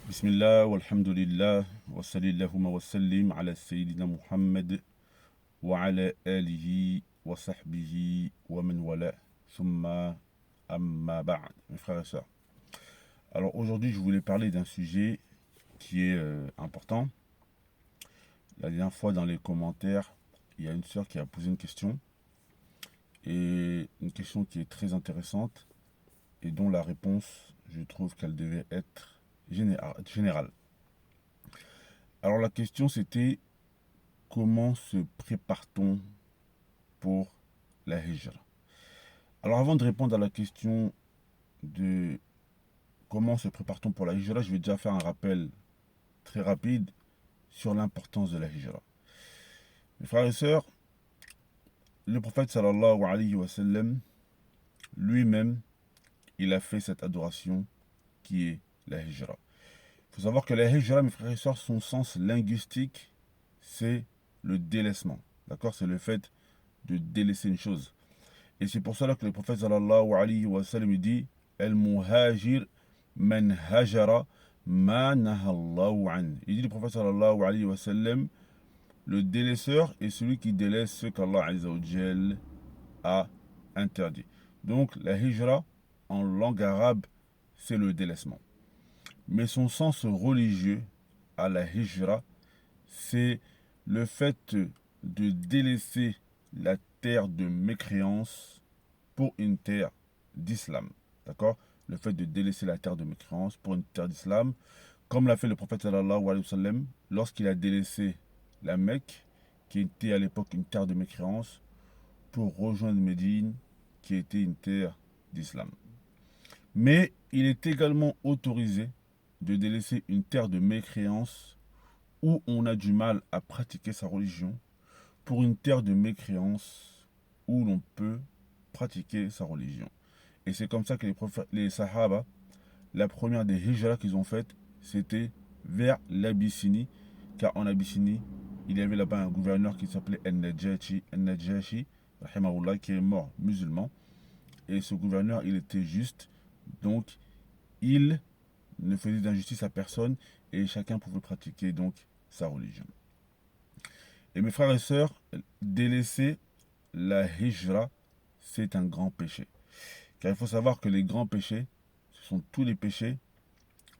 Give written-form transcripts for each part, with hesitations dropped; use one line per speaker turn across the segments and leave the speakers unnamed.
Bismillah, walhamdulillah, wa sallallahu wa sallim ala Sayyidina Muhammad wa ala alihi wa sahbihi wa man wala, thumma amma ba'd, mes frères et sœurs. Alors aujourd'hui, je voulais parler d'un sujet qui est important. La dernière fois, dans les commentaires, il y a une sœur qui a posé une question, et une question qui est très intéressante, et dont la réponse, je trouve qu'elle devait être générale. Alors la question c'était comment se prépare-t-on pour la hijra? Alors avant de répondre à la question de comment se prépare-t-on pour la hijra, je vais déjà faire un rappel très rapide sur l'importance de la hijra. Mes frères et sœurs, le prophète sallallahu alayhi wa sallam, lui-même, il a fait cette adoration qui est la hijra. Il faut savoir que la hijra, mes frères et sœurs, son sens linguistique, c'est le délaissement. D'accord? C'est le fait de délaisser une chose. Et c'est pour cela que le prophète sallallahu alayhi wa sallam dit Al-muhajir man hajara ma nahallahu an. Il dit le prophète sallallahu alayhi wa sallam, le délaisseur est celui qui délaisse ce qu'Allah azza wa jal a interdit. Donc la hijra en langue arabe, c'est le délaissement. Mais son sens religieux à la hijra, c'est le fait de délaisser la terre de mécréance pour une terre d'islam. D'accord? Le fait de délaisser la terre de mécréance pour une terre d'islam, comme l'a fait le prophète sallallahu alayhi wa sallam lorsqu'il a délaissé la Mecque, qui était à l'époque une terre de mécréance, pour rejoindre Médine, qui était une terre d'islam. Mais il est également autorisé de délaisser une terre de mécréance où on a du mal à pratiquer sa religion pour une terre de mécréance où l'on peut pratiquer sa religion. Et c'est comme ça que les Sahaba, la première des hijras qu'ils ont faites, c'était vers l'Abyssinie, car en Abyssinie, il y avait là-bas un gouverneur qui s'appelait Al-Najashi, rahimahullah, qui est mort musulman. Et ce gouverneur, il était juste, donc il ne faisait d'injustice à personne et chacun pouvait pratiquer donc sa religion. Et mes frères et sœurs, délaisser la hijra, c'est un grand péché. Car il faut savoir que les grands péchés, ce sont tous les péchés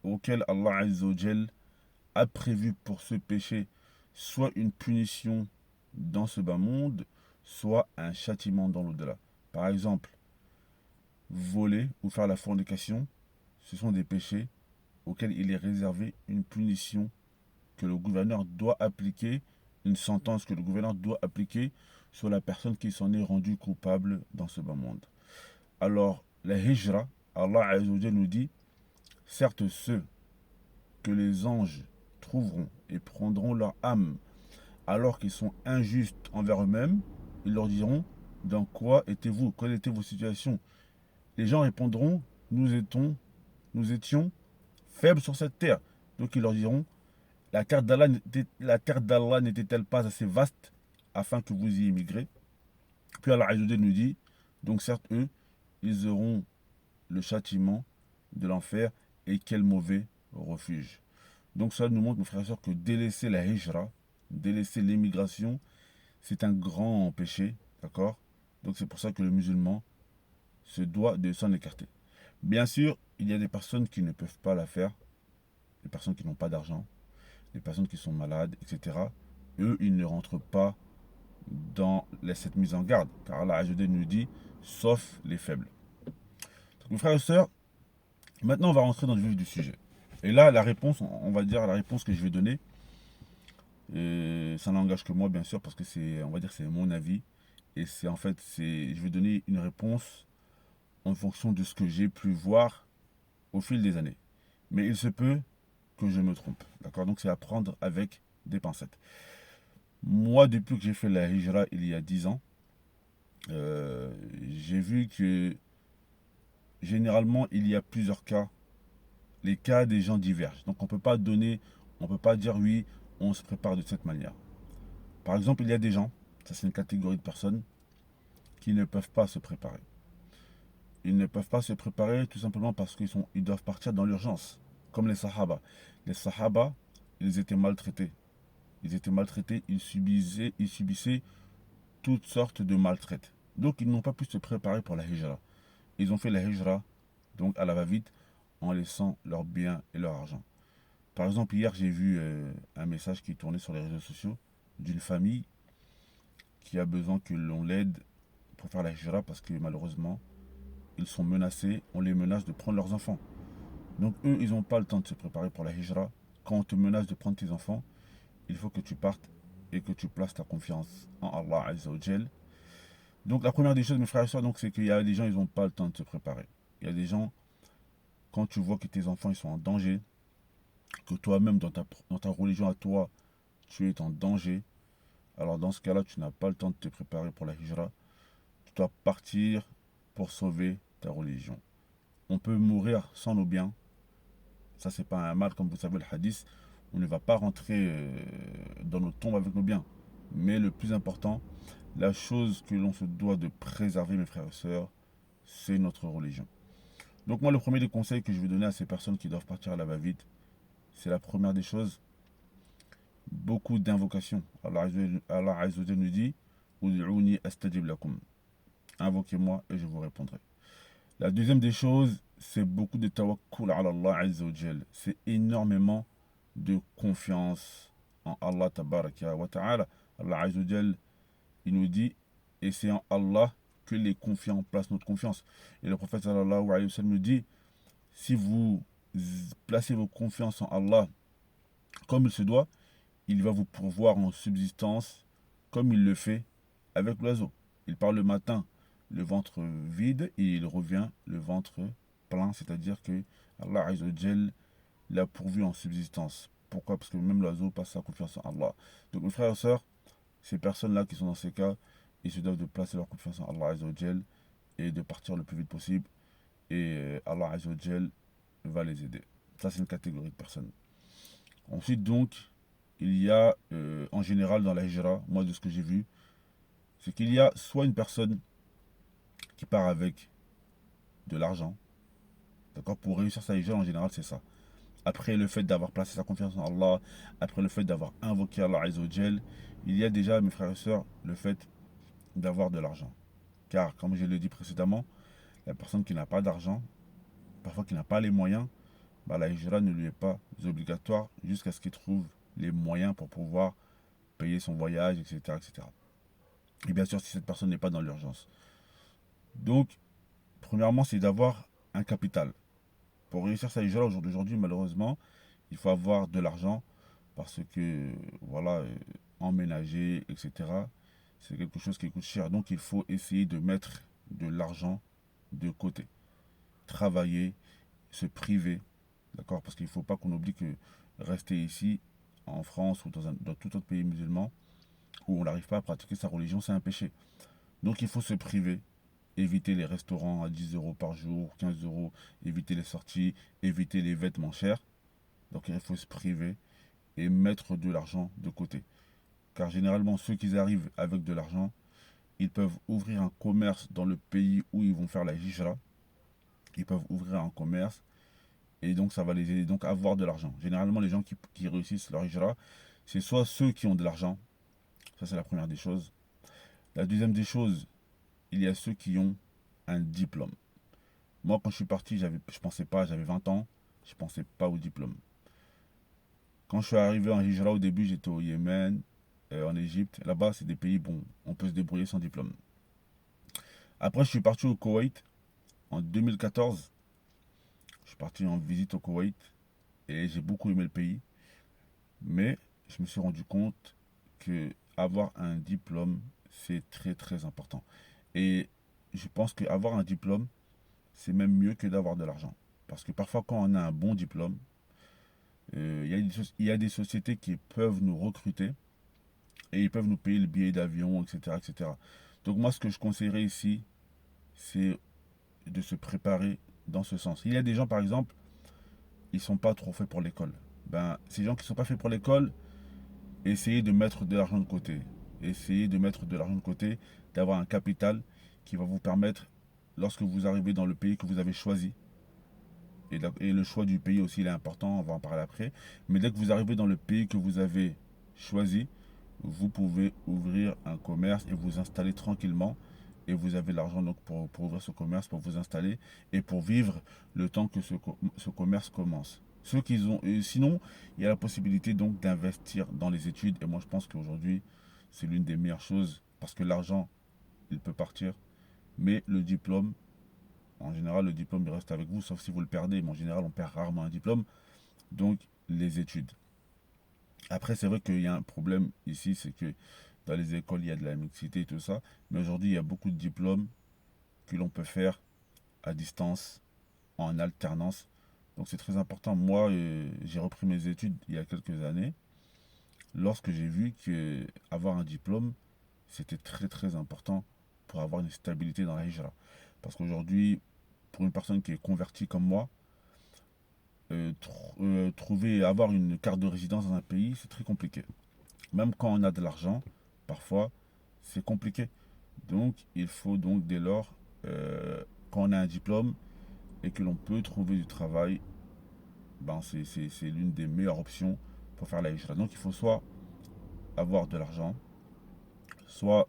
auxquels Allah Azza wa Jal a prévu pour ce péché soit une punition dans ce bas monde, soit un châtiment dans l'au-delà. Par exemple, voler ou faire la fornication, ce sont des péchés auxquels il est réservé une punition que le gouverneur doit appliquer, une sentence que le gouverneur doit appliquer sur la personne qui s'en est rendue coupable dans ce bas monde. Alors, la hijra, Allah Azza wa Jal nous dit, certes ceux que les anges trouveront et prendront leur âme alors qu'ils sont injustes envers eux-mêmes, ils leur diront, dans quoi étiez-vous? Quelle était vos situations? Les gens répondront, nous étions faibles sur cette terre. Donc ils leur diront, la terre d'Allah n'était-elle pas assez vaste afin que vous y émigrez? Puis Allah Azza wa Jal nous dit, donc certes eux, ils auront le châtiment de l'enfer et quel mauvais refuge. Donc ça nous montre, mes frères et sœurs, que délaisser la hijra, délaisser l'émigration, c'est un grand péché, d'accord? Donc c'est pour ça que le musulman se doit de s'en écarter. Bien sûr, il y a des personnes qui ne peuvent pas la faire, les personnes qui n'ont pas d'argent, les personnes qui sont malades, etc. Eux, ils ne rentrent pas dans cette mise en garde, car Allah Azza wa Jalla nous dit, sauf les faibles. Donc mes frères et sœurs, maintenant on va rentrer dans le vif du sujet. Et là, la réponse, on va dire la réponse que je vais donner, ça n'engage que moi bien sûr parce que c'est, on va dire, c'est mon avis et c'est en fait, je vais donner une réponse en fonction de ce que j'ai pu voir au fil des années. Mais il se peut que je me trompe, d'accord? Donc c'est à prendre avec des pincettes. Moi, depuis que j'ai fait la hijra il y a 10 ans, j'ai vu que généralement il y a plusieurs cas. Les cas des gens divergent. Donc on peut pas dire oui, on se prépare de cette manière. Par exemple, il y a des gens, ça c'est une catégorie de personnes, qui ne peuvent pas se préparer. Ils ne peuvent pas se préparer tout simplement parce ils doivent partir dans l'urgence. comme les Sahaba. Les Sahaba, ils étaient maltraités. Ils étaient maltraités, ils subissaient toutes sortes de maltraite. Donc ils n'ont pas pu se préparer pour la hijra. Ils ont fait la hijra, donc à la va-vite, en laissant leurs biens et leur argent. Par exemple, hier, j'ai vu un message qui tournait sur les réseaux sociaux d'une famille qui a besoin que l'on l'aide pour faire la hijra parce que malheureusement, ils sont menacés, on les menace de prendre leurs enfants. Donc eux, ils n'ont pas le temps de se préparer pour la hijra. Quand on te menace de prendre tes enfants, il faut que tu partes et que tu places ta confiance en Allah Azza wa Jal. Donc la première des choses, mes frères et sœurs, donc, c'est qu'il y a des gens, ils n'ont pas le temps de se préparer. Il y a des gens, quand tu vois que tes enfants ils sont en danger, que toi-même, dans ta religion à toi, tu es en danger, alors dans ce cas-là, tu n'as pas le temps de te préparer pour la hijra. Tu dois partir pour sauver ta religion. On peut mourir sans nos biens. Ça, c'est pas un mal, comme vous savez le hadith. On ne va pas rentrer dans nos tombes avec nos biens. Mais le plus important, la chose que l'on se doit de préserver, mes frères et sœurs, c'est notre religion. Donc moi, le premier des conseils que je vais donner à ces personnes qui doivent partir à la va-vite, c'est la première des choses, beaucoup d'invocations. Allah Azza wa Jalla nous dit Ud'ouni astajib lakum. Invoquez-moi et je vous répondrai. La deuxième des choses, c'est beaucoup de tawakkul ala Allah Azza wa Jalla. C'est énormément de confiance en Allah tabaraka wa ta'ala. Allah Azza wa Jalla, il nous dit, et c'est en Allah que les confiants placent notre confiance. Et le prophète sallallahu alayhi wa sallam nous dit, si vous placez vos confiances en Allah comme il se doit, il va vous pourvoir en subsistance comme il le fait avec l'oiseau. Il part le matin le ventre vide et il revient le ventre plein, c'est-à-dire que Allah Azza wa Jal l'a pourvu en subsistance. Pourquoi? Parce que même l'oiseau passe sa confiance en Allah. Donc mes frères et sœurs, ces personnes-là qui sont dans ces cas, ils se doivent de placer leur confiance en Allah Azza wa Jal et de partir le plus vite possible. Et Allah Azza wa Jal va les aider. Ça, c'est une catégorie de personnes. Ensuite, donc, il y a en général dans la hijra, moi de ce que j'ai vu, c'est qu'il y a soit une personne qui part avec de l'argent, d'accord, pour réussir sa hijra en général, c'est ça. Après le fait d'avoir placé sa confiance en Allah, après le fait d'avoir invoqué Allah Azza wa Jal, il y a déjà, mes frères et sœurs, le fait d'avoir de l'argent. Car, comme je l'ai dit précédemment, la personne qui n'a pas d'argent, parfois qui n'a pas les moyens, bah, la hijra ne lui est pas obligatoire jusqu'à ce qu'il trouve les moyens pour pouvoir payer son voyage, etc., etc. Et bien sûr, si cette personne n'est pas dans l'urgence. Donc, premièrement, c'est d'avoir un capital. Pour réussir sa hijra au jour d'aujourd'hui, malheureusement, il faut avoir de l'argent parce que, voilà, emménager, etc., c'est quelque chose qui coûte cher. Donc, il faut essayer de mettre de l'argent de côté. Travailler, se priver, d'accord? Parce qu'il ne faut pas qu'on oublie que rester ici, en France ou dans tout autre pays musulman, où on n'arrive pas à pratiquer sa religion, c'est un péché. Donc, il faut se priver, éviter les restaurants à 10 euros par jour, 15 euros, éviter les sorties, éviter les vêtements chers. Donc il faut se priver et mettre de l'argent de côté. Car généralement, ceux qui arrivent avec de l'argent, ils peuvent ouvrir un commerce dans le pays où ils vont faire la hijra. Ils peuvent ouvrir un commerce et donc ça va les aider donc à avoir de l'argent. Généralement, les gens qui réussissent leur hijra, c'est soit ceux qui ont de l'argent, ça c'est la première des choses. La deuxième des choses, il y a ceux qui ont un diplôme. Moi, quand je suis parti, je pensais pas, j'avais 20 ans, je pensais pas au diplôme. Quand je suis arrivé en Hijra au début, j'étais au Yémen, en Égypte. Là-bas, c'est des pays, bon, on peut se débrouiller sans diplôme. Après, je suis parti au Koweït en 2014. Je suis parti en visite au Koweït et j'ai beaucoup aimé le pays. Mais je me suis rendu compte que avoir un diplôme, c'est très très important. Et je pense qu'avoir un diplôme, c'est même mieux que d'avoir de l'argent. Parce que parfois, quand on a un bon diplôme, il y a des sociétés qui peuvent nous recruter et ils peuvent nous payer le billet d'avion, etc., etc. Donc moi, ce que je conseillerais ici, c'est de se préparer dans ce sens. Il y a des gens, par exemple, ils ne sont pas trop faits pour l'école. Ben, ces gens qui ne sont pas faits pour l'école, essayez de mettre de l'argent de côté. Essayez de mettre de l'argent de côté, d'avoir un capital qui va vous permettre, lorsque vous arrivez dans le pays que vous avez choisi, Et le choix du pays aussi, il est important, on va en parler après. Mais dès que vous arrivez dans le pays que vous avez choisi, vous pouvez ouvrir un commerce et vous installer tranquillement. Et vous avez l'argent donc pour ouvrir ce commerce, pour vous installer et pour vivre le temps que ce commerce commence. Ceux qui ont, sinon, il y a la possibilité donc d'investir dans les études. Et moi, je pense qu'aujourd'hui, c'est l'une des meilleures choses parce que l'argent, il peut partir, mais le diplôme, en général, le diplôme, il reste avec vous, sauf si vous le perdez. Mais en général, on perd rarement un diplôme. Donc, les études. Après, c'est vrai qu'il y a un problème ici, c'est que dans les écoles, il y a de la mixité et tout ça. Mais aujourd'hui, il y a beaucoup de diplômes que l'on peut faire à distance, en alternance. Donc, c'est très important. Moi, j'ai repris mes études il y a quelques années, lorsque j'ai vu que avoir un diplôme, c'était très très important pour avoir une stabilité dans la hijra. Parce qu'aujourd'hui, pour une personne qui est convertie comme moi, trouver, avoir une carte de résidence dans un pays, c'est très compliqué. Même quand on a de l'argent, parfois, c'est compliqué. Donc, il faut donc dès lors, quand on a un diplôme et que l'on peut trouver du travail, ben c'est l'une des meilleures options pour faire la hijra. Donc, il faut soit avoir de l'argent, soit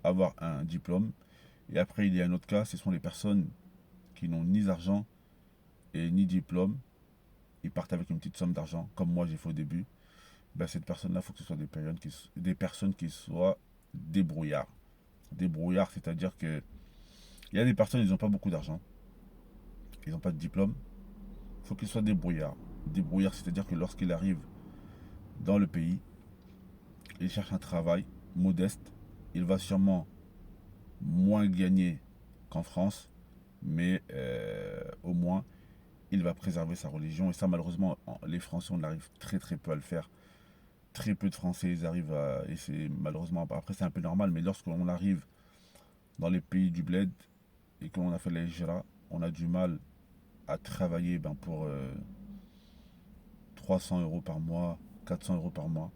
avoir un diplôme. Et après, il y a un autre cas, ce sont les personnes qui n'ont ni argent et ni diplôme. Ils partent avec une petite somme d'argent, comme moi j'ai fait au début. Ben, cette personne-là, il faut que ce soit des personnes qui soient débrouillards. Débrouillards, c'est-à-dire que il y a des personnes, ils n'ont pas beaucoup d'argent, ils n'ont pas de diplôme. Il faut qu'ils soient débrouillards. Débrouillards, c'est-à-dire que lorsqu'ils arrivent dans le pays, ils cherchent un travail modeste. Il va sûrement moins gagner qu'en France, mais au moins, il va préserver sa religion. Et ça, malheureusement, les Français, on arrive très très peu à le faire. Très peu de Français, ils arrivent à... Et c'est malheureusement, après c'est un peu normal, mais lorsqu'on arrive dans les pays du bled et qu'on a fait la hijra, on a du mal à travailler ben, pour 300 euros par mois, 400 euros par mois,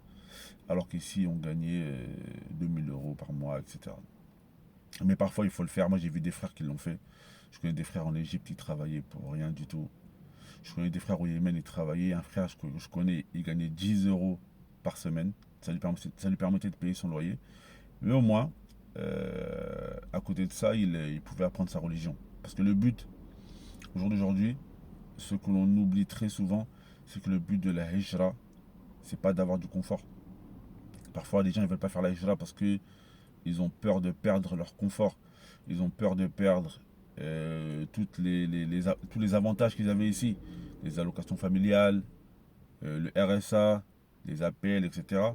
alors qu'ici on gagnait 2000 euros par mois, etc. Mais parfois il faut le faire. Moi j'ai vu des frères qui l'ont fait. Je connais des frères en Égypte qui travaillaient pour rien du tout. Je connais des frères au Yémen, ils travaillaient. Un frère que je connais, il gagnait 10 euros par semaine. Ça lui permettait de payer son loyer. Mais au moins, à côté de ça, il pouvait apprendre sa religion. Parce que le but, au jour d'aujourd'hui, ce que l'on oublie très souvent, c'est que le but de la hijra, c'est pas d'avoir du confort. Parfois, les gens ne veulent pas faire la hijra parce que ils ont peur de perdre leur confort. Ils ont peur de perdre tous les avantages qu'ils avaient ici. Les allocations familiales, le RSA, les APL, etc.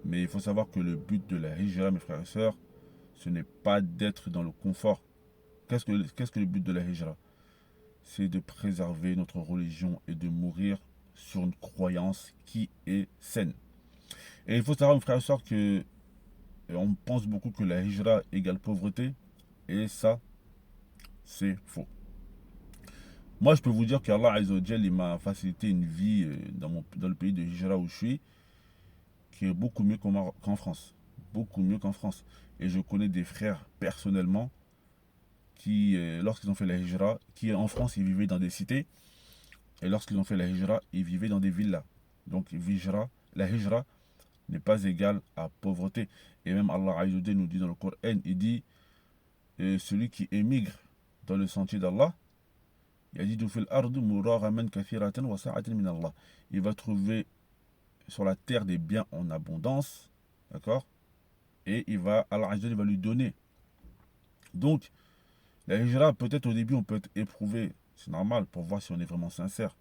Mais il faut savoir que le but de la hijra, mes frères et sœurs, ce n'est pas d'être dans le confort. Qu'est-ce que le but de la hijra? C'est de préserver notre religion et de mourir sur une croyance qui est saine. Et il faut savoir, mes frères et sœurs, que on pense beaucoup que la hijra égale pauvreté, et ça, c'est faux. Moi, je peux vous dire qu'Allah Azzawajal, il m'a facilité une vie dans le pays de hijra où je suis, qui est beaucoup mieux qu'en France. Beaucoup mieux qu'en France. Et je connais des frères personnellement qui, lorsqu'ils ont fait la hijra, qui en France, ils vivaient dans des cités, et lorsqu'ils ont fait la hijra, ils vivaient dans des villas. Donc, la hijra n'est pas égale à pauvreté. Et même Allah Azzawajal nous dit dans le Coran, il dit, celui qui émigre dans le sentier d'Allah, il va trouver sur la terre des biens en abondance, d'accord? Et Allah Azzawajal va lui donner. Donc, la hijra, peut-être au début, on peut être éprouvé, c'est normal, pour voir si on est vraiment sincère.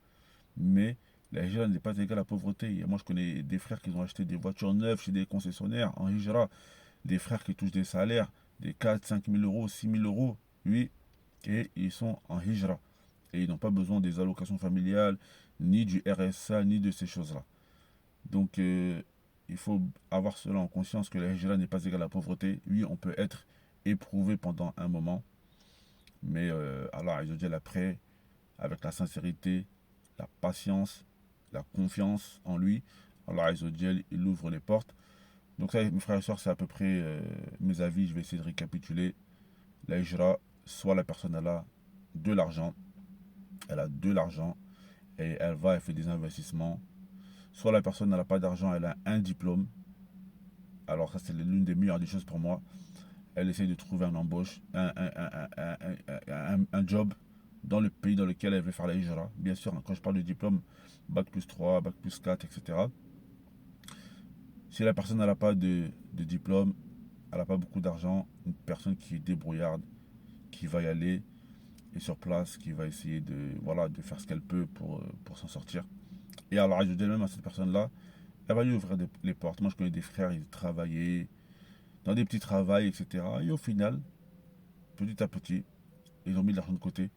Mais la hijra n'est pas égale à la pauvreté. Et moi, je connais des frères qui ont acheté des voitures neuves chez des concessionnaires en hijra. Des frères qui touchent des salaires, des 4, 5 000 euros, 6 000 euros, oui, et ils sont en hijra. Et ils n'ont pas besoin des allocations familiales, ni du RSA, ni de ces choses-là. Donc, il faut avoir cela en conscience que la hijra n'est pas égale à la pauvreté. Oui, on peut être éprouvé pendant un moment, mais Allah Azzawajal après, avec la sincérité, la patience, la confiance en lui, Allah Azzawajal, il ouvre les portes. Donc ça, mes frères et sœurs, c'est à peu près mes avis. Je vais essayer de récapituler. La hijra, soit la personne a de l'argent, elle a de l'argent et elle fait des investissements. Soit la personne n'a pas d'argent, elle a un diplôme. Alors ça c'est l'une des meilleures des choses pour moi. Elle essaie de trouver un embauche, un job dans le pays dans lequel elle veut faire la hijra. Bien sûr, quand je parle de diplôme, bac plus 3, bac plus 4, etc. Si la personne n'a pas de diplôme, elle n'a pas beaucoup d'argent, une personne qui est débrouillarde, qui va y aller et sur place, qui va essayer voilà, de faire ce qu'elle peut pour s'en sortir. Et alors, je dis même à cette personne-là, elle va lui ouvrir les portes. Moi, je connais des frères, ils travaillaient dans des petits travails, etc. Et au final, petit à petit, ils ont mis de l'argent de côté.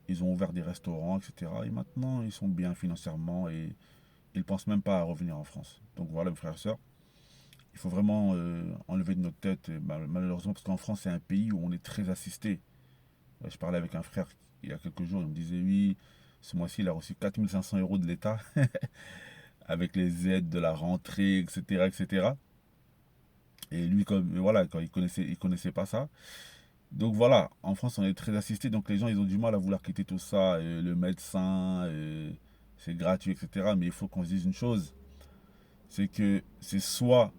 Ils ont ouvert des restaurants, etc. Et maintenant, ils sont bien financièrement et ils ne pensent même pas à revenir en France. Donc voilà, mes frères et sœurs, il faut vraiment enlever de notre tête, malheureusement, parce qu'en France, c'est un pays où on est très assisté. Je parlais avec un frère il y a quelques jours, il me disait, oui, ce mois-ci, il a reçu 4 500 € de l'État, avec les aides de la rentrée, etc., etc. Et lui, comme, voilà, quand il connaissait pas ça. Donc voilà, en France, on est très assisté, donc les gens, ils ont du mal à vouloir quitter tout ça, le médecin, c'est gratuit, etc. Mais il faut qu'on se dise une chose, c'est que c'est soit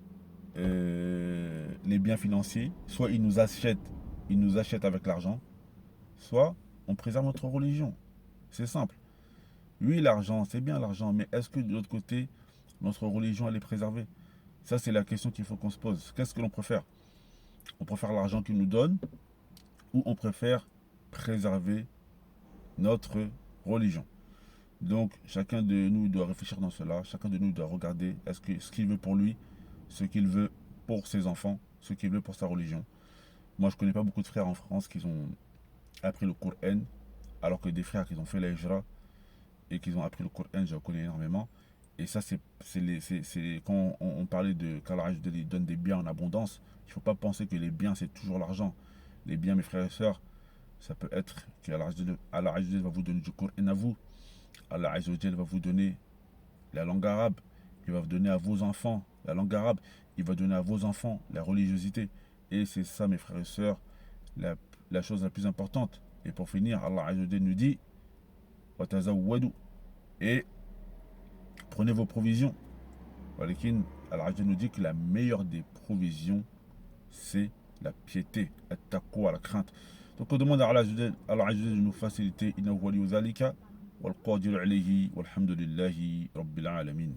les biens financiers, soit ils nous achètent avec l'argent, soit on préserve notre religion. C'est simple. Oui, l'argent, c'est bien l'argent, mais est-ce que de l'autre côté, notre religion, elle est préservée? Ça, c'est la question qu'il faut qu'on se pose. Qu'est-ce que l'on préfère? On préfère l'argent qu'il nous donne ou on préfère préserver notre religion? Donc, chacun de nous doit réfléchir dans cela. Chacun de nous doit regarder est-ce que ce qu'il veut pour lui, ce qu'il veut pour ses enfants, ce qu'il veut pour sa religion. Moi, je connais pas beaucoup de frères en France qui ont appris le Coran, alors que des frères qui ont fait la Hijra et qui ont appris le Coran, je connais énormément. Et ça, quand on parlait de qu'Allah donne des biens en abondance, il ne faut pas penser que les biens, c'est toujours l'argent. Les biens, mes frères et sœurs, ça peut être que Allah va vous donner du Coran à vous. Allah va vous donner la langue arabe. Il va vous donner à vos enfants la langue arabe. Il va donner à vos enfants la religiosité. Et c'est ça, mes frères et sœurs, la chose la plus importante. Et pour finir, Allah nous dit Watazawwadu, et prenez vos provisions. Walakin, Allah nous dit que la meilleure des provisions, c'est la piété, la crainte. Donc on demande à Allah de nous faciliter. Inna wali zalika wal qadir alayhi walhamdulillahi rabbil alamin.